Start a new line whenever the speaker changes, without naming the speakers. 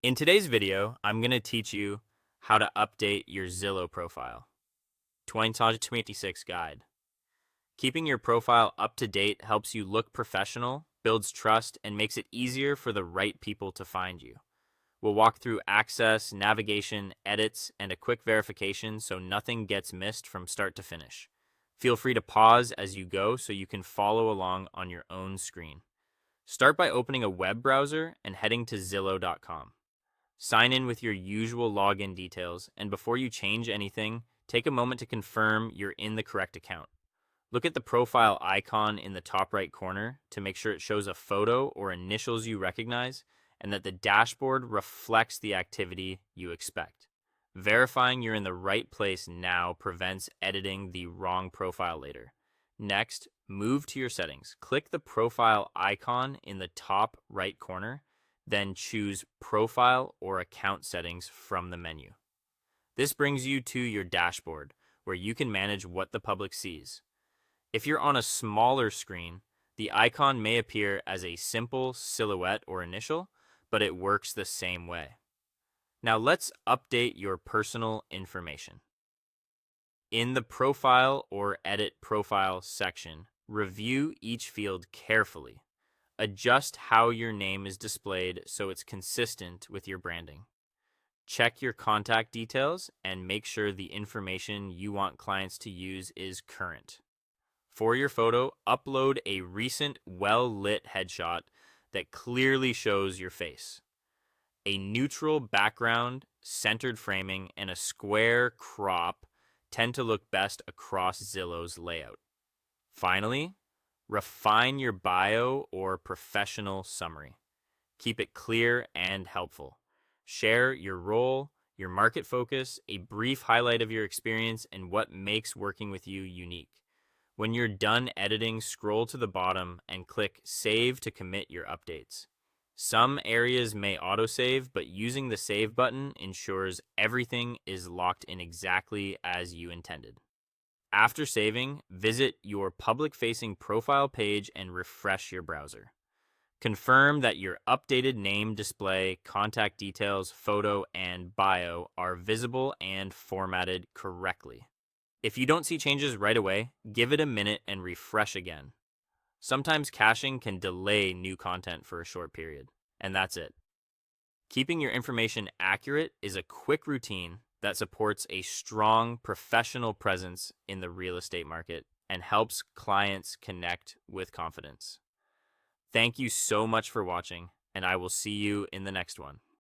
In today's video, I'm going to teach you how to update your Zillow profile. 2026 guide. Keeping your profile up to date helps you look professional, builds trust, and makes it easier for the right people to find you. We'll walk through access, navigation, edits, and a quick verification so nothing gets missed from start to finish. Feel free to pause as you go so you can follow along on your own screen. Start by opening a web browser and heading to Zillow.com. Sign in with your usual login details, and before you change anything, take a moment to confirm you're in the correct account. Look at the profile icon in the top right corner to make sure it shows a photo or initials you recognize and that the dashboard reflects the activity you expect. Verifying you're in the right place now prevents editing the wrong profile later. Next, move to your settings. Click the profile icon in the top right corner, then choose Profile or Account Settings from the menu. This brings you to your dashboard, where you can manage what the public sees. If you're on a smaller screen, the icon may appear as a simple silhouette or initial, but it works the same way. Now let's update your personal information. In the Profile or Edit Profile section, review each field carefully. Adjust how your name is displayed so it's consistent with your branding. Check your contact details and make sure the information you want clients to use is current. For your photo, upload a recent, well-lit headshot that clearly shows your face. A neutral background, centered framing, and a square crop tend to look best across Zillow's layout. Finally, refine your bio or professional summary. Keep it clear and helpful. Share your role, your market focus, a brief highlight of your experience, and what makes working with you unique. When you're done editing, scroll to the bottom and click Save to commit your updates. Some areas may autosave, but using the Save button ensures everything is locked in exactly as you intended. After saving, visit your public-facing profile page and refresh your browser. Confirm that your updated name, display, contact details, photo, and bio are visible and formatted correctly. If you don't see changes right away, give it a minute and refresh again. Sometimes caching can delay new content for a short period, and that's it. Keeping your information accurate is a quick routine that supports a strong professional presence in the real estate market and helps clients connect with confidence. Thank you so much for watching, and I will see you in the next one.